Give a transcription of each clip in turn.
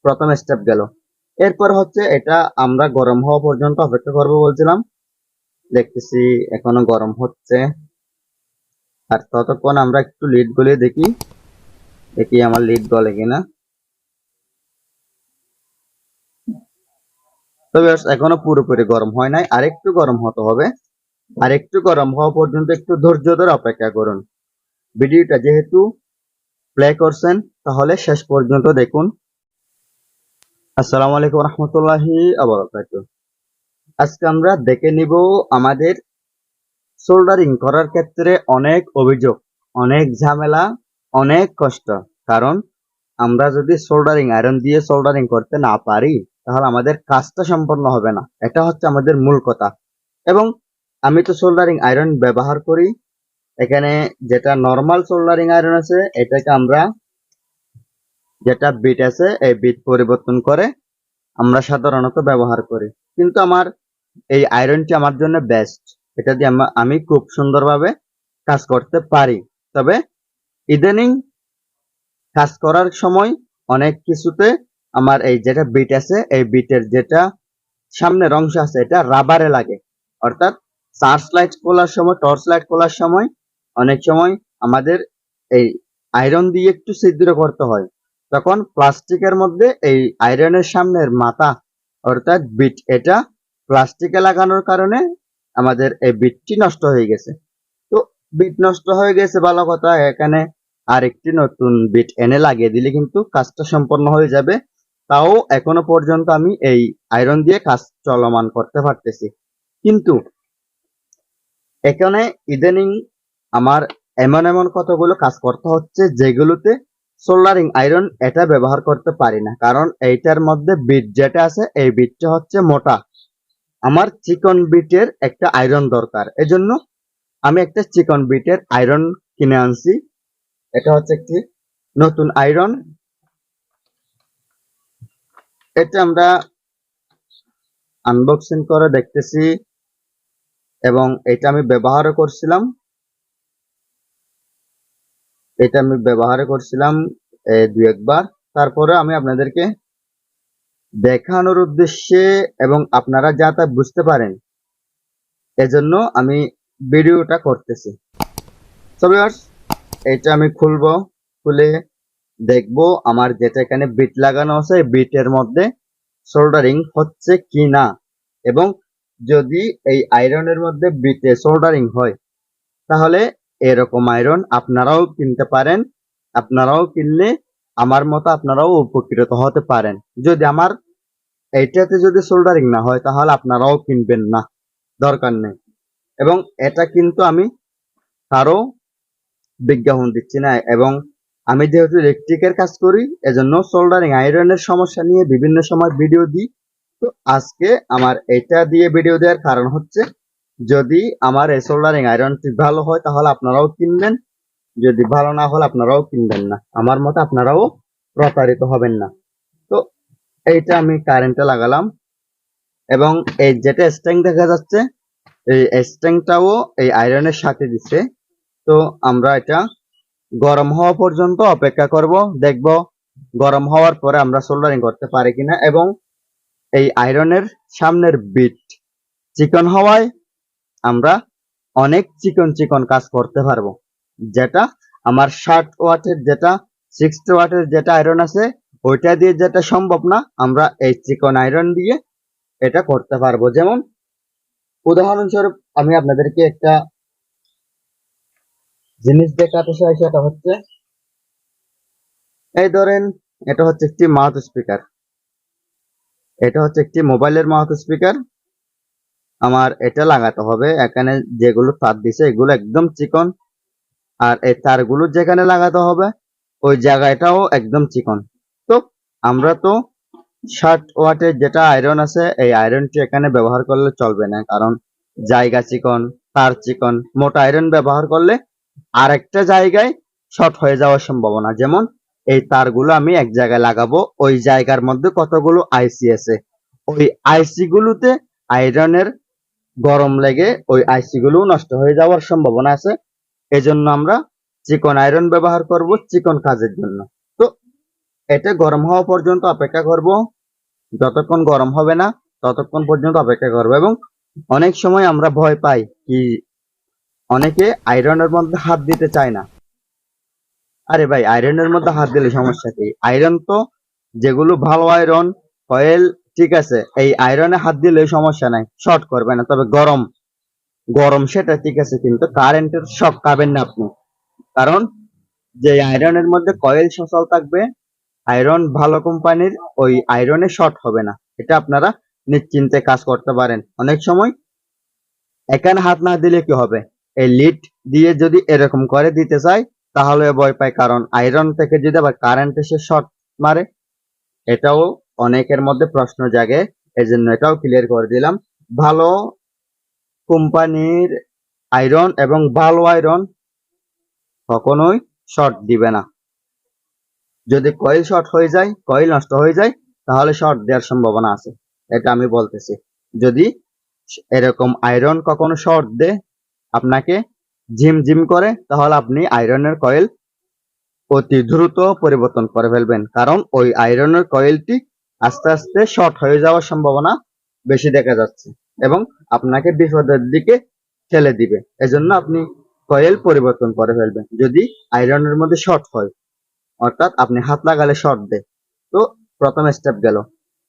প্রথম স্টেপ গেল। এরপর হচ্ছে এটা আমরা গরম হওয়া পর্যন্ত অপেক্ষা করবো বলছিলাম, দেখতেছি এখনো গরম হচ্ছে। আর ততক্ষণ আমরা একটু লিড গলিয়ে দেখি, দেখি আমার লিড গলে কিনা। তবে এখনো পুরোপুরি গরম হয় নাই, আরেকটু গরম হতে হবে। আর একটু গরম হওয়া পর্যন্ত একটু ধৈর্য ধরে অপেক্ষা করুন। ভিডিওটা যেহেতু প্লে করছেন তাহলে শেষ পর্যন্ত দেখুন। আসসালামু আলাইকুম রহমতুল্লাহি আবরাকাতুহু। আজকে আমরা দেখে নিব আমাদের সোল্ডারিং করার ক্ষেত্রে অনেক অভিযোগ, অনেক ঝামেলা, অনেক কষ্ট। কারণ আমরা যদি সোল্ডারিং আয়রন দিয়ে সোল্ডারিং করতে না পারি তাহলে আমাদের কাজটা সম্পন্ন হবে না। এটা হচ্ছে আমাদের মূল কথা। এবং আমি তো সোল্ডারিং আয়রন ব্যবহার করি। এখানে যেটা নর্মাল সোল্ডারিং আয়রন আছে, এটাকে আমরা যেটা বিট আছে এই বিট পরিবর্তন করে আমরা সাধারণত ব্যবহার করি। কিন্তু আমার এই আয়রনটি আমার জন্য বেস্ট। এটা দিয়ে আমি খুব সুন্দরভাবে কাজ করতে পারি। তবে ইদানিং কাজ করার সময় অনেক কিছুতে আমার এই যেটা বিট আছে, এই বিটের যেটা সামনের অংশ আছে এটা রাবারে লাগে। অর্থাৎ সার্চ লাইট খোলার সময়, টর্চ লাইট খোলার সময় অনেক সময় আমাদের এই আয়রন দিয়ে একটু ছিদ্র করতে হয়। তখন প্লাস্টিকের মধ্যে এই আয়রনের সামনের মাথা অর্থাৎ বিট, এটা প্লাস্টিকে লাগানোর কারণে আমাদের এই বিটটি নষ্ট হয়ে গেছে। তো বিট নষ্ট হয়ে গেছে ভালো কথা, এখানে আরেকটি নতুন বিট এনে লাগিয়ে দিলে কিন্তু কাজটা সম্পন্ন হয়ে যাবে। তাও এখনো পর্যন্ত আমি এই আয়রন দিয়ে কাজ চলমান করতে পারতেছি। কিন্তু এখানে ইদানিং আমার এমন এমন কতগুলো কাজ করতে হচ্ছে যেগুলোতে সোল্ডারিং আয়রন এটা ব্যবহার করতে পারি না। কারণ এইটার মধ্যে বিট যেটা আছে এই বিটটা হচ্ছে মোটা। আমার চিকন বিটের একটা আয়রন দরকার, এজন্য আমি একটা চিকন বিটের আয়রন কিনে আনছি। এটা হচ্ছে একটি নতুন আয়রন। এটা আমরা আনবক্সিং করে দেখতেছি এবং এটা আমি ব্যবহারও করছিলাম। এটা আমি ব্যবহার করছিলাম দুই একবার। তারপরে আমি আপনাদেরকে দেখানোর উদ্দেশ্যে এবং আপনারা যাতে বুঝতে পারেন এজন্য আমি ভিডিওটা করতেছি। সো ভিউয়ার্স, এটা আমি খুলবো, খুলে দেখবো আমার যেটা এখানে বিট লাগানো আছে বিটের মধ্যে সোল্ডারিং হচ্ছে কি না। এবং যদি এই আয়রনের মধ্যে বিটে সোল্ডারিং হয় তাহলে এরকম আয়রন আপনারাও কিনতে পারেন। আপনারাও কিনলে আমার মতো আপনারাও উপকৃত হতে পারেন। যদি আমার এইটাতে যদি সোল্ডারিং না হয় তাহলে আপনারাও কিনবেন না, দরকার নেই। এবং এটা কিন্তু আমি কারো বিজ্ঞাপন দিচ্ছি না। এবং আমি যেহেতু ইলেকট্রিকের কাজ করি এজন্য সোল্ডারিং আয়রনের সমস্যা নিয়ে বিভিন্ন সময় ভিডিও দিই। তো আজকে আমার এটা দিয়ে ভিডিও দেওয়ার কারণ হচ্ছে যদি আমার এই সোল্ডারিং আয়রনটি ভালো হয় তাহলে আপনারাও কিনবেন, যদি ভালো না হলে আপনারাও কিনবেন না। আমার মতে আপনারাও প্রতারিত হবেন না। তো এইটা আমি কারেন্টে লাগালাম এবং এই যেটা স্ট্যাং দেখা যাচ্ছে এই স্ট্যাংটাও এই আয়রনের সাথে দিচ্ছে। তো আমরা এটা গরম হওয়া পর্যন্ত অপেক্ষা করব, দেখব গরম হওয়ার পরে আমরা সোল্ডারিং করতে পারি কিনা। এবং এই আয়রনের সামনের বিট চিকন হওয়ায় আমরা অনেক চিকন চিকন কাজ করতে পারবো। যেটা আমার 60 ওয়াটের যেটা 60 ওয়াটের যেটা আয়রন আছে ওইটা দিয়ে যেটা সম্ভব না, আমরা এই চিকন আয়রন দিয়ে এটা করতে পারবো। যেমন উদাহরণস্বরূপ আমি আপনাদেরকে একটা জিনিস দেখাতে চাই, সেটা হচ্ছে এই ধরেন এটা হচ্ছে একটি মাউথ স্পিকার, এটা হচ্ছে একটি মোবাইলের মাউথ স্পিকার। আমার এটা লাগাতে হবে, এখানে যেগুলো তার দিছে এগুলো একদম চিকন, আর এই তারগুলো যেখানে লাগাতে হবে ওই জায়গাটাও একদম চিকন। তো আমরা তো 60 ওয়াটের যেটা আয়রন আছে এই আয়রনটি এখানে ব্যবহার করলে চলবে না, কারণ জায়গা চিকন, তার চিকন। মোটা আয়রন ব্যবহার করলে আরেকটা জায়গায় শর্ট হয়ে যাওয়ার সম্ভাবনা। যেমন এই তারগুলো আমি এক জায়গায় লাগাবো, ওই জায়গার মধ্যে কতগুলো আইসি আছে, ওই আইসি গুলোতে আয়রনের গরম লেগে ওই আইসি গুলো নষ্ট হয়ে যাওয়ার সম্ভাবনা আছে। এজন্য আমরা চিকন আয়রন ব্যবহার করব চিকন কাজের জন্য। তো এটা গরম হওয়া পর্যন্ত অপেক্ষা করব। যতক্ষণ গরম হবে না ততক্ষণ পর্যন্ত অপেক্ষা করব। এবং অনেক সময় আমরা ভয় পাই কি, অনেকে আয়রনের মধ্যে হাত দিতে চায় না। আরে ভাই, আয়রনের মধ্যে হাত দিলে সমস্যা কি? আয়রন তো যেগুলো ভালো আয়রন, কয়েল, ঠিক আছে, এই আয়রনে হাত দিলে সমস্যা নাই, শর্ট করবে না। তবে গরম গরম সেটা ঠিক আছে, কিন্তু কারেন্টের শক খাবেন না আপনি। কারণ যে আয়রনের মধ্যে কয়েল সচল থাকবে, আয়রন ভালো কোম্পানির, ওই আয়রনে শর্ট হবে না। এটা আপনারা নিশ্চিন্তে কাজ করতে পারেন। অনেক সময় এখানে হাত না দিলে কি হবে, এই লিড দিয়ে যদি এরকম করে দিতে চাই তাহলে ভয় পায়, কারণ আয়রন থেকে যদি আবার কারেন্ট এসে শর্ট মারে, এটাও অনেকের মধ্যে প্রশ্ন জাগে। এজন্য এটাও ক্লিয়ার করে দিলাম। ভালো কোম্পানির আয়রন এবং ভালো আয়রন কখনোই শর্ট দিবে না। যদি কয়েল শর্ট হয়ে যায়, কয়েল নষ্ট হয়ে যায়, তাহলে শর্ট দেওয়ার সম্ভাবনা আছে। এটা আমি বলতেছি। যদি এরকম আয়রন কখনো শর্ট দেয়, আপনাকে ঝিমঝিম করে, তাহলে আপনি আয়রনের কয়েল অতি দ্রুত পরিবর্তন করে ফেলবেন। কারণ ওই আয়রনের কয়েলটি আস্তে আস্তে শর্ট হয়ে যাওয়ার সম্ভাবনা বেশি দেখা যাচ্ছে এবং আপনাকে বিপদের দিকে ঠেলে দিবে। এজন্য আপনি কয়েল পরিবর্তন করে ফেলবেন যদি আয়রনের মধ্যে শর্ট হয়, অর্থাৎ আপনি হাত লাগালে শর্ট দেয়। তো প্রথম স্টেপ গেল।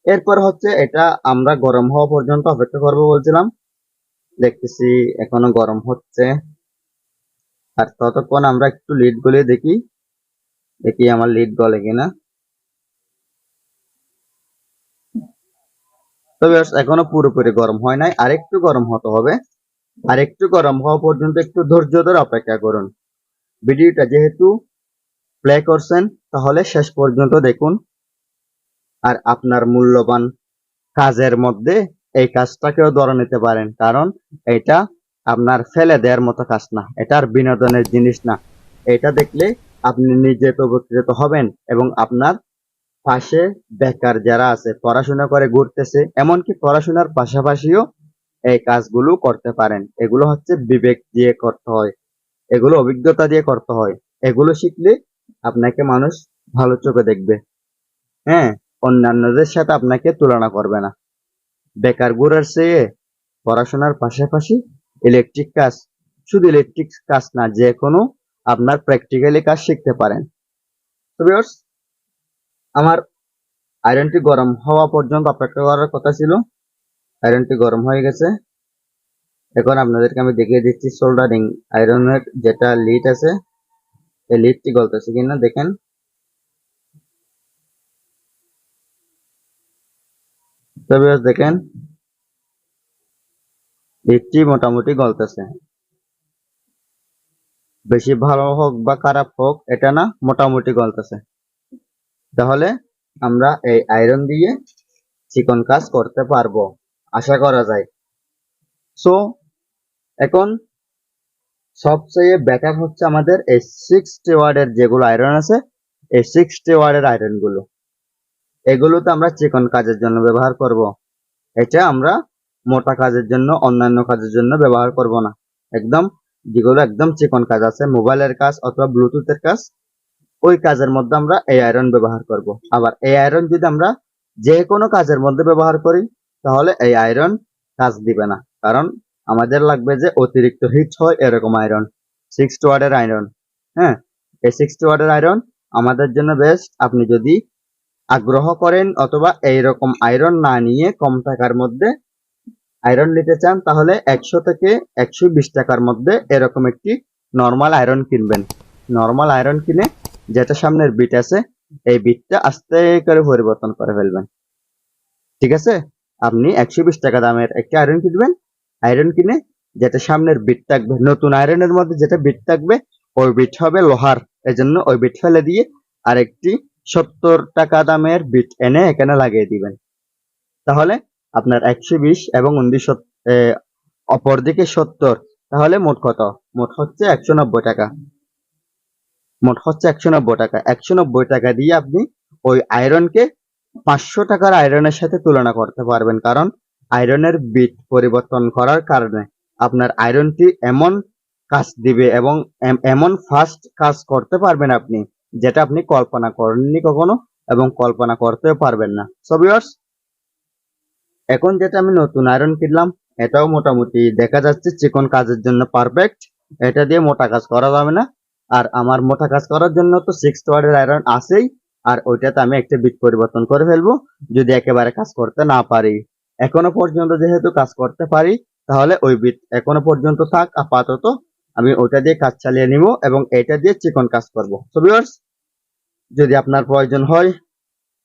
এরপর হচ্ছে এটা আমরা গরম হওয়া পর্যন্ত অপেক্ষা করবো বলছিলাম। দেখতেছি এখনো গরম হচ্ছে। আর ততক্ষণ আমরা একটু লিড গলিয়ে দেখি, দেখি আমার লিড গলে কিনা। তবে এখনো পুরোপুরি গরম হয় নাই, আরেকটু গরম হতে হবে। আরেকটু গরম হওয়া পর্যন্ত একটু ধৈর্য ধরে অপেক্ষা করুন। ভিডিওটা যেহেতু প্লে করছেন, তাহলে শেষ পর্যন্ত দেখুন। আর আপনার মূল্যবান কাজের মধ্যে এই কাজটাকেও ধরে নিতে পারেন, কারণ এটা আপনার ফেলে দেওয়ার মতো কাজ না, এটা আর বিনোদনের জিনিস না। এটা দেখলে আপনি নিজে তো উপকৃত হবেন এবং আপনার পাশে বেকার যারা আছে, পড়াশোনা করে ঘুরতেছে, এমনকি পড়াশোনার পাশাপাশিও এই কাজগুলো করতে পারেন। এগুলো হচ্ছে বিবেক দিয়ে করতে হয়, এগুলো অভিজ্ঞতা দিয়ে করতে হয়। এগুলো শিখলে আপনাকে মানুষ ভালো চোখে দেখবে। হ্যাঁ, অন্যান্যদের সাথে আপনাকে তুলনা করবে না। বেকার ঘুরার চেয়ে পড়াশোনার পাশাপাশি ইলেকট্রিক কাজ, শুধু ইলেকট্রিক কাজ না, যে কোনো আপনার প্র্যাকটিক্যালি কাজ শিখতে পারেন। তো ভিউয়ার্স, আমার আয়রনটি গরম হওয়া পর্যন্ত অপেক্ষা করার কথা ছিল। আয়রনটি গরম হয়ে গেছে। এখন আপনাদেরকে আমি দেখিয়ে দিচ্ছি সোল্ডারিং আয়রনের যেটা লিড আছে, এই লিডটি গলতেছে কিনা দেখেন। তো ভিউয়ার্স দেখেন, লিডটি মোটামুটি গলতেছে। বেশি ভালো হোক বা খারাপ হোক এটা না, মোটামুটি গলতেছে। তাহলে আমরা এই আয়রন দিয়ে চিকন কাজ করতে পারবো, আশা করা যায়। সো এখন সবচেয়ে বেটার হচ্ছে আমাদের এই 60 ওয়াটের যেগুলো আয়রন আছে, এই 60 ওয়াটের আয়রন গুলো, এগুলো তো আমরা চিকন কাজের জন্য ব্যবহার করব। এটা আমরা মোটা কাজের জন্য, অন্যান্য কাজের জন্য ব্যবহার করব না। একদম যেগুলো একদম চিকন কাজ আছে, মোবাইলের কাজ অথবা ব্লুটুথের কাজ, ওই কাজের মধ্যে আমরা এই আয়রন ব্যবহার করব। আবার এই আয়রন যদি আমরা যে কোনো কাজের মধ্যে ব্যবহার করি, তাহলে এই আয়রন কাজ দিবে না। কারণ আমাদের লাগবে যে অতিরিক্ত হিট হয় এরকম আয়রন, 60 ওয়াটের আয়রন। হ্যাঁ, এই 60 ওয়াটের আয়রন আমাদের জন্য বেস্ট। আপনি যদি আগ্রহ করেন অথবা এইরকম আয়রন না নিয়ে কম টাকার মধ্যে আয়রন নিতে চান, তাহলে 100 থেকে 120 টাকার মধ্যে এরকম একটি নর্মাল আয়রন কিনবেন। নর্মাল আয়রন কিনে যেটা সামনের বিট আছে, এই বিটটা আস্তে করে পরিবর্তন করে ফেলবেন। ঠিক আছে, আপনি 120 টাকা দামের একটি আয়রন কিনবেন। আয়রন কিনে যেটা সামনের বিট থাকবে, নতুন আয়রনের মধ্যে যেটা বিট থাকবে, ওই বিট হবে লোহার। এজন্য ওই বিট ফেলে দিয়ে আরেকটি 70 টাকা দামের বিট এনে এখানে লাগিয়ে দিবেন। তাহলে আপনার 120 এবং 19 অপরদিকে 70, তাহলে মোট কত? মোট হচ্ছে 190 টাকা। মোট হচ্ছে 190 টাকা। 190 টাকা দিয়ে আপনি ওই আয়রনকে 500 টাকার আয়রনের সাথে তুলনা করতে পারবেন। কারণ আয়রনের বিট পরিবর্তন করার কারণে আপনার আয়রনটি এমন কাজ দিবে এবং এমন ফাস্ট কাজ করতে পারবেন আপনি, যেটা আপনি কল্পনা করেননি কখনো, এবং কল্পনা করতেও পারবেন না। সো ভিউয়ার্স, এখন যেটা আমি নতুন আয়রন কিনলাম, এটাও মোটামুটি দেখা যাচ্ছে চিকন কাজের জন্য পারফেক্ট। এটা দিয়ে মোটা কাজ করা যাবে না। আর আমার মোটা কাজ করার জন্য তো 6 ওয়াটের আয়রন আছেই, আর ওইটাতে আমি একটা বিট পরিবর্তন করে ফেলবো যদি একেবারে কাজ করতে না পারি। এখনো পর্যন্ত যেহেতু কাজ করতে পারি, তাহলে ওই বিট এখনো পর্যন্ত থাক। আপাতত আমি ওটা দিয়ে কাজ চালিয়ে নিব এবং এটা দিয়ে চিকন কাজ করব। সো ভিউয়ার্স, যদি আপনার প্রয়োজন হয়,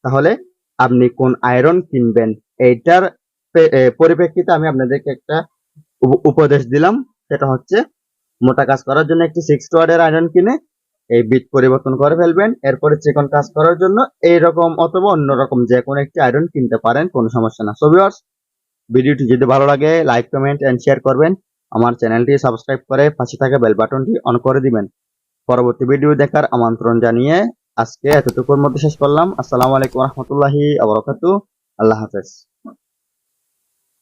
তাহলে আপনি কোন আয়রন কিনবেন এইটার পরিপ্রেক্ষিতে আমি আপনাদেরকে একটা উপদেশ দিলাম। সেটা হচ্ছে, মোটা কাজ করার জন্য একটি 6 ওয়াটের আয়রন কিনে এই বিট পরিবর্তন করে ফেলবেন। এরপরে চিকন কাজ করার জন্য এইরকম অথবা অন্যরকম যে কোনো একটি আয়রন কিনতে পারেন, কোনো সমস্যা না। সো ভিউয়ার্স, ভিডিওটি যদি ভালো লাগে লাইক, কমেন্ট এন্ড শেয়ার করবেন। আমার চ্যানেলটি সাবস্ক্রাইব করে পাশে থাকা বেল বাটনটি অন করে দিবেন। পরবর্তী ভিডিও দেখার আমন্ত্রণ জানিয়ে আজকে এতটুকুর মধ্যে শেষ করলাম। আসসালামু আলাইকুম রহমতুল্লাহি ওয়া বারাকাতুহু। আল্লাহ হাফেজ।